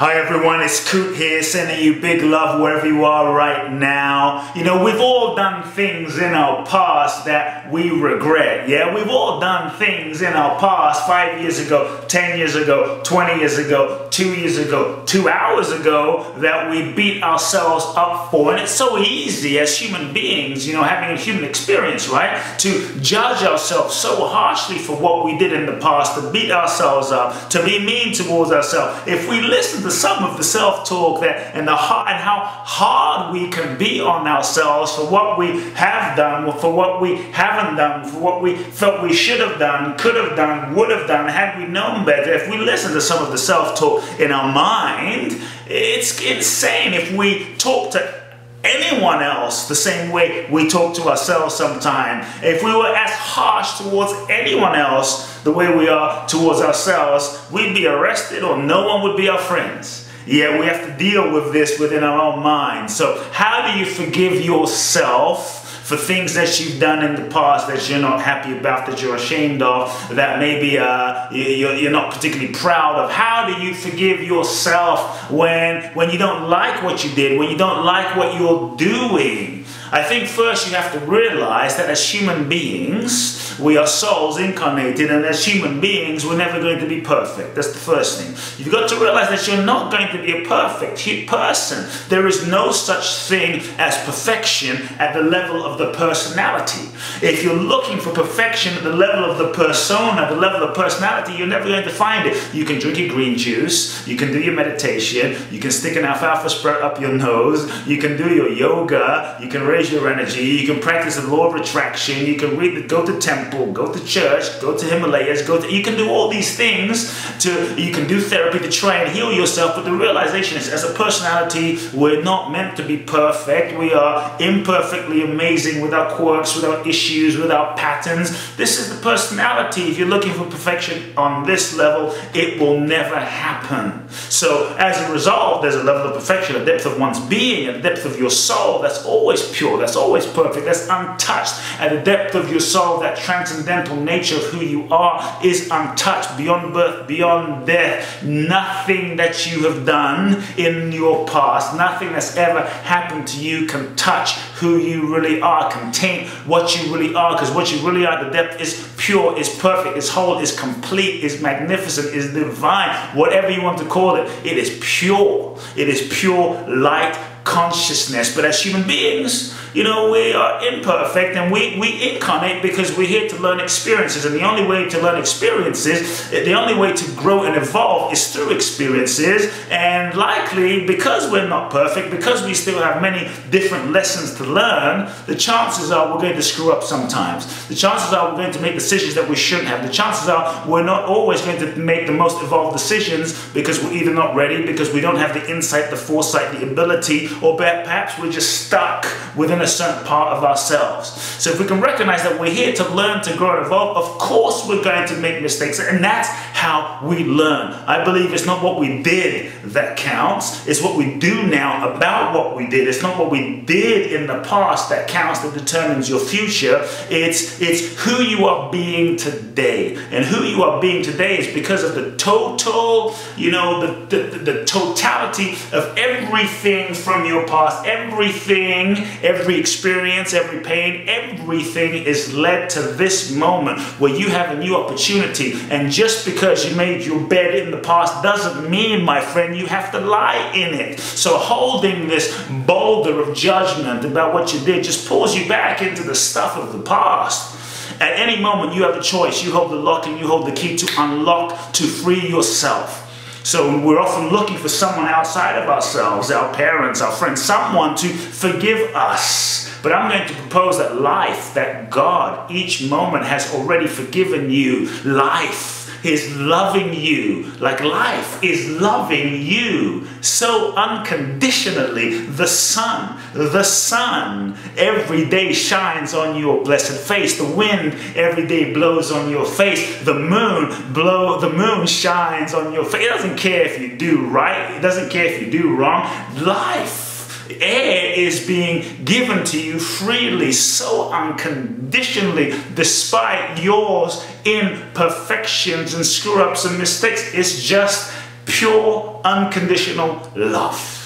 Hi everyone, it's Kute here, sending you big love wherever you are right now. You know, we've all done things in our past that we regret, yeah? We've all done things in our past 5 years ago, 10 years ago, 20 years ago, 2 years ago, 2 hours ago that we beat ourselves up for. And it's so easy as human beings, you know, having a human experience, right? To judge ourselves so harshly for what we did in the past, to beat ourselves up, to be mean towards ourselves. If we listen to some of the self-talk and how hard we can be on ourselves for what we have done, for what we haven't done, for what we felt we should have done, could have done, would have done, had we known better. If we listen to some of the self-talk in our mind, it's insane. If we talk to anyone else the same way we talk to ourselves sometimes, if we were as harsh towards anyone else the way we are towards ourselves, we'd be arrested or no one would be our friends. Yeah, we have to deal with this within our own mind. So how do you forgive yourself for things that you've done in the past that you're not happy about, that you're ashamed of, that maybe you're not particularly proud of? How do you forgive yourself when you don't like what you did, when you don't like what you're doing? I think first you have to realize that as human beings, we are souls incarnated, and as human beings, we're never going to be perfect. That's the first thing. You've got to realize that you're not going to be a perfect person. There is no such thing as perfection at the level of the personality. If you're looking for perfection at the level of the persona, the level of personality, you're never going to find it. You can drink your green juice, you can do your meditation, you can stick an alfalfa sprout up your nose, you can do your yoga, you can raise your energy, you can practice the law of attraction, you can go to temple, go to church, go to Himalayas, you can do all these things, you can do therapy to try and heal yourself, but the realization is, as a personality, we're not meant to be perfect. We are imperfectly amazing with our quirks, with our issues, with our patterns. This is the personality. If you're looking for perfection on this level, it will never happen. So as a result, there's a level of perfection, a depth of one's being, a depth of your soul that's always pure, that's always perfect, that's untouched. At the depth of your soul, that transcendental nature of who you are is untouched, beyond birth, beyond death. Nothing that you have done in your past, nothing that's ever happened to you can touch who you really are, can taint what you really are, because what you really are, the depth is pure, is perfect, is whole, is complete, is magnificent, is divine, whatever you want to call it. It is pure. It is pure light consciousness. But as human beings, you know, we are imperfect, and we incarnate because we're here to learn experiences. And the only way to learn experiences, the only way to grow and evolve is through experiences. And likely, because we're not perfect, because we still have many different lessons to learn, the chances are we're going to screw up sometimes. The chances are we're going to make decisions that we shouldn't have. The chances are we're not always going to make the most evolved decisions because we're either not ready, because we don't have the insight, the foresight, the ability, or perhaps we're just stuck within a certain part of ourselves. So if we can recognize that we're here to learn, to grow and evolve, of course we're going to make mistakes, and that's how we learn. I believe it's not what we did that counts, it's what we do now about what we did. It's not what we did in the past that counts, that determines your future. It's who you are being today. And who you are being today is because of the total, you know, the totality of everything from your past. Everything, every experience, every pain, everything is led to this moment where you have a new opportunity. And just because you made your bed in the past doesn't mean, my friend, you have to lie in it. So holding this boulder of judgment about what you did just pulls you back into the stuff of the past. At any moment you have a choice. You hold the lock and you hold the key to unlock, to free yourself. So we're often looking for someone outside of ourselves, our parents, our friends, someone to forgive us. But I'm going to propose that life, that God, each moment has already forgiven you. Life is loving you like life is loving you so unconditionally. The sun every day shines on your blessed face. The wind every day blows on your face. The moon shines on your face. It doesn't care if you do right. It doesn't care if you do wrong. Life, air is being given to you freely, so unconditionally, despite yours imperfections and screw-ups and mistakes. It's just Pure, unconditional love.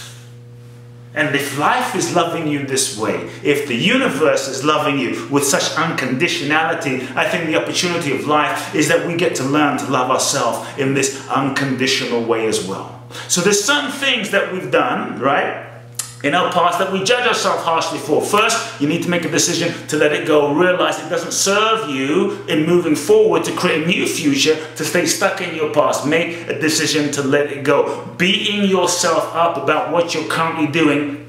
And if life is loving you this way, if the universe is loving you with such unconditionality, I think the opportunity of life is that we get to learn to love ourselves in this unconditional way as well. So there's certain things that we've done, right, in our past that we judge ourselves harshly for. First, you need to make a decision to let it go. Realize it doesn't serve you in moving forward to create a new future, to stay stuck in your past. Make a decision to let it go. Beating yourself up about what you're currently doing,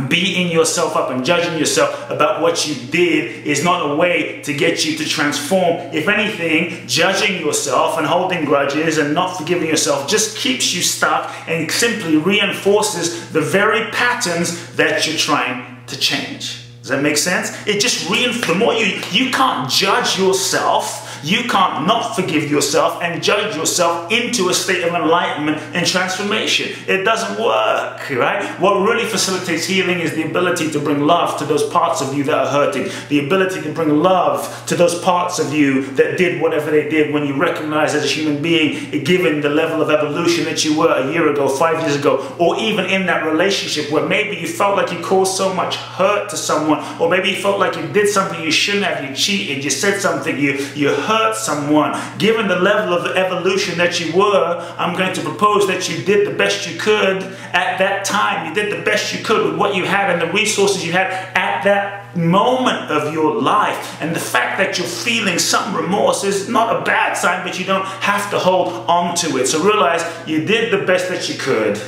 beating yourself up and judging yourself about what you did is not a way to get you to transform. If anything, judging yourself and holding grudges and not forgiving yourself just keeps you stuck and simply reinforces the very patterns that you're trying to change. Does that make sense? It just reinforces. The more you can't judge yourself, you can't not forgive yourself and judge yourself into a state of enlightenment and transformation. It doesn't work, right? What really facilitates healing is the ability to bring love to those parts of you that are hurting. The ability to bring love to those parts of you that did whatever they did when you recognize as a human being, given the level of evolution that you were a year ago, 5 years ago, or even in that relationship where maybe you felt like you caused so much hurt to someone, or maybe you felt like you did something you shouldn't have, you cheated, you said something, you hurt someone. Given the level of the evolution that you were, I'm going to propose that you did the best you could at that time. You did the best you could with what you had and the resources you had at that moment of your life. And the fact that you're feeling some remorse is not a bad sign, but you don't have to hold on to it. So realize you did the best that you could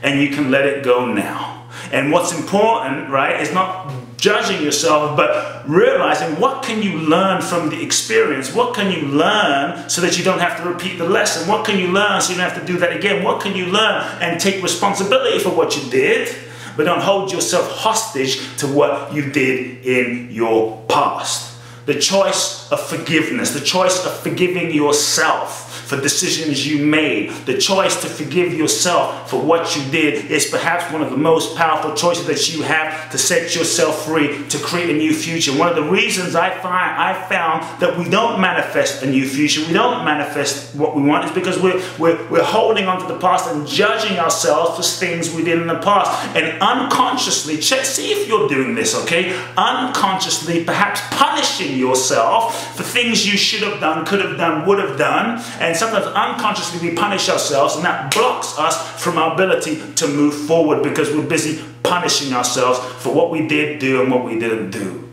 and you can let it go now. And what's important, right, is not judging yourself, but realizing what can you learn from the experience? What can you learn so that you don't have to repeat the lesson? What can you learn so you don't have to do that again? What can you learn and take responsibility for what you did, but don't hold yourself hostage to what you did in your past? The choice of forgiveness, the choice of forgiving yourself for decisions you made, the choice to forgive yourself for what you did is perhaps one of the most powerful choices that you have to set yourself free, to create a new future. One of the reasons I found that we don't manifest a new future, we don't manifest what we want, is because we're holding on to the past and judging ourselves for things we did in the past. And unconsciously, see if you're doing this, okay? Unconsciously, perhaps punishing yourself for things you should have done, could have done, would have done. And sometimes unconsciously we punish ourselves, and that blocks us from our ability to move forward because we're busy punishing ourselves for what we did do and what we didn't do.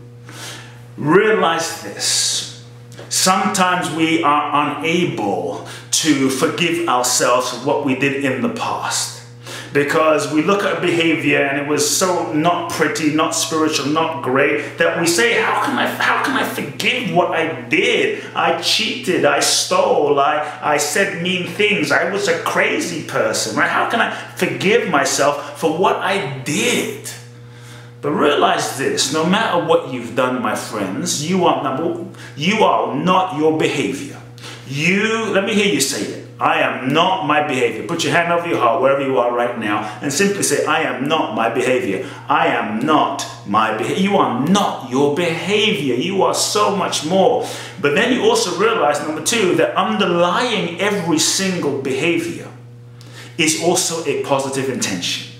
Realize this. Sometimes we are unable to forgive ourselves for what we did in the past, because we look at a behavior and it was so not pretty, not spiritual, not great, that we say, how can I forgive what I did? I cheated, I stole, I said mean things, I was a crazy person, right? How can I forgive myself for what I did? But realize this, no matter what you've done, my friends, you are not your behavior. Let me hear you say it. I am not my behavior. Put your hand over your heart wherever you are right now and simply say, I am not my behavior. I am not my behavior. You are not your behavior. You are so much more. But then you also realize, number two, that underlying every single behavior is also a positive intention.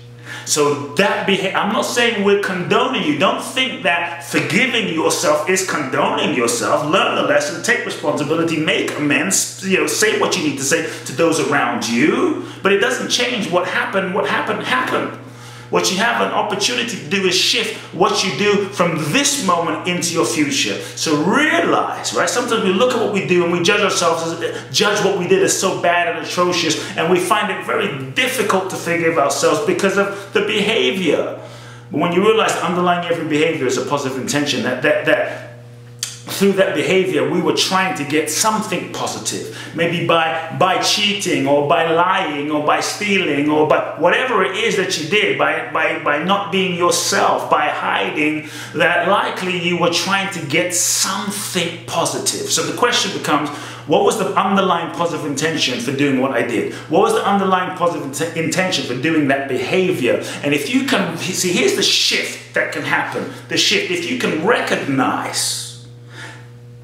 So that I'm not saying we're condoning you. Don't think that forgiving yourself is condoning yourself. Learn the lesson, take responsibility, make amends, say what you need to say to those around you. But it doesn't change what happened. What happened, happened. What you have an opportunity to do is shift what you do from this moment into your future. So realize, right? Sometimes we look at what we do and we judge ourselves, judge what we did as so bad and atrocious, and we find it very difficult to forgive ourselves because of the behavior. But when you realize underlying every behavior is a positive intention, that through that behavior we were trying to get something positive, maybe by cheating or by lying or by stealing or by whatever it is that you did, by not being yourself, by hiding, that likely you were trying to get something positive. So the question becomes, what was the underlying positive intention for doing what I did? What was the underlying positive intention for doing that behavior? And if you can see, here's the shift that can happen. The shift, if you can recognize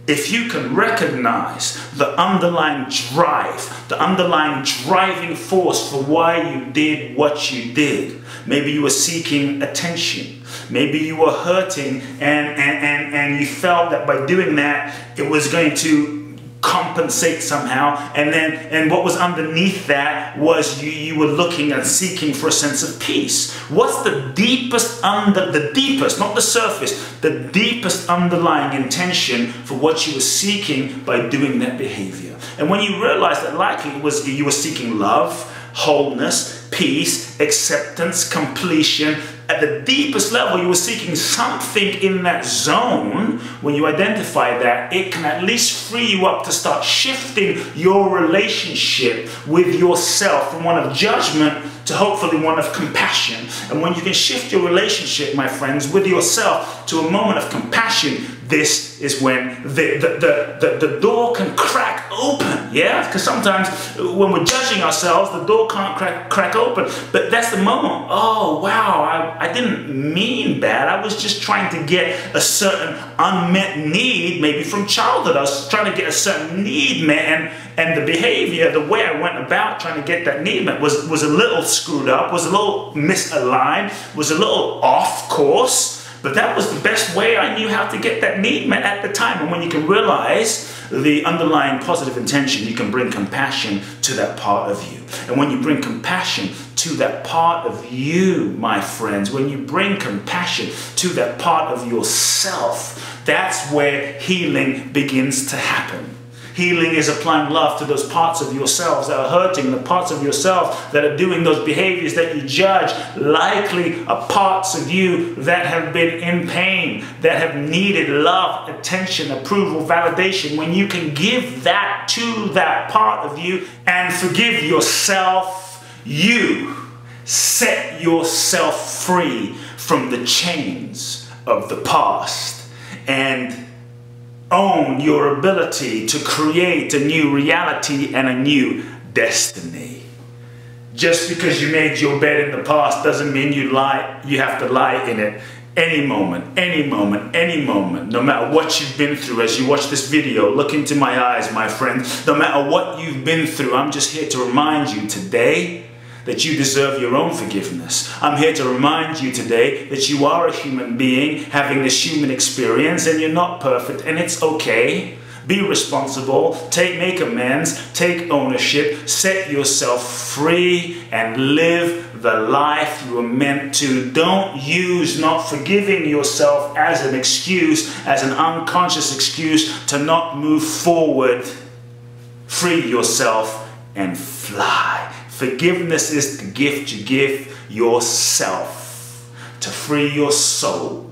if you can recognize the underlying drive, the underlying driving force for why you did what you did. Maybe you were seeking attention. Maybe you were hurting and you felt that by doing that, it was going to compensate somehow, and what was underneath that was you were looking and seeking for a sense of peace. What's the deepest, not the surface, the deepest underlying intention for what you were seeking by doing that behavior? And when you realize that likely it was you were seeking love, wholeness, peace, acceptance, completion, at the deepest level you were seeking something in that zone. When you identify that, it can at least free you up to start shifting your relationship with yourself from one of judgment to hopefully one of compassion. And when you can shift your relationship, my friends, with yourself to a moment of compassion, this is when the door can crack open, yeah? Because sometimes when we're judging ourselves, the door can't crack open. But that's the moment, oh, wow, I didn't mean bad. I was just trying to get a certain unmet need, maybe from childhood. I was trying to get a certain need met, and the behavior, the way I went about trying to get that need met was a little screwed up, was a little misaligned, was a little off course. But that was the best way I knew how to get that need met at the time. And when you can realize the underlying positive intention, you can bring compassion to that part of you. And when you bring compassion to that part of you, my friends, when you bring compassion to that part of yourself, that's where healing begins to happen. Healing is applying love to those parts of yourselves that are hurting, the parts of yourself that are doing those behaviors that you judge, likely are parts of you that have been in pain, that have needed love, attention, approval, validation. When you can give that to that part of you and forgive yourself, you set yourself free from the chains of the past and own your ability to create a new reality and a new destiny. Just because you made your bed in the past doesn't mean you have to lie in it any moment, any moment, any moment. No matter what you've been through, as you watch this video, look into my eyes, my friend. No matter what you've been through, I'm just here to remind you today that you deserve your own forgiveness. I'm here to remind you today that you are a human being having this human experience, and you're not perfect, and it's okay. Be responsible, make amends, take ownership, set yourself free, and live the life you were meant to. Don't use not forgiving yourself as an excuse, as an unconscious excuse to not move forward. Free yourself and fly. Forgiveness is the gift you give yourself to free your soul,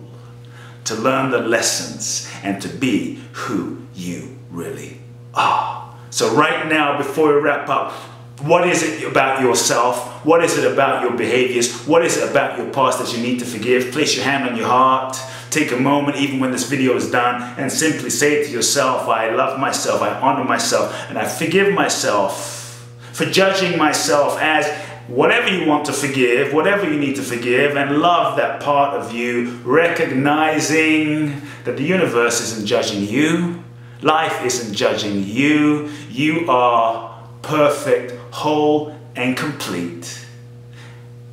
to learn the lessons, and to be who you really are. So right now, before we wrap up, what is it about yourself? What is it about your behaviors? What is it about your past that you need to forgive? Place your hand on your heart. Take a moment, even when this video is done, and simply say to yourself, I love myself, I honor myself, and I forgive myself for judging myself as whatever you want to forgive, whatever you need to forgive, and love that part of you, recognizing that the universe isn't judging you, life isn't judging you. You are perfect, whole, and complete.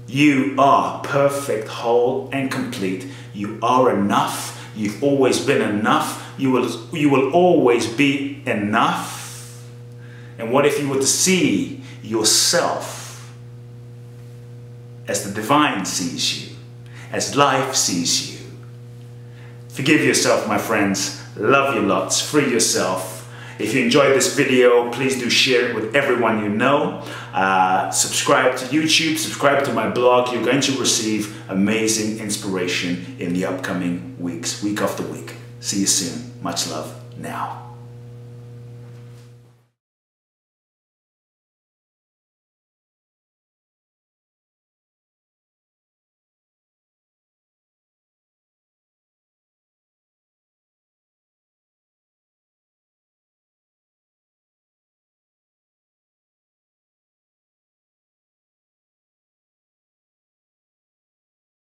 You are perfect, whole, and complete. You are enough. You've always been enough. You will always be enough. And what if you were to see yourself as the divine sees you, as life sees you? Forgive yourself, my friends. Love you lots. Free yourself. If you enjoyed this video, please do share it with everyone you know. Subscribe to YouTube, subscribe to my blog. You're going to receive amazing inspiration in the upcoming weeks, week after week. See you soon. Much love now.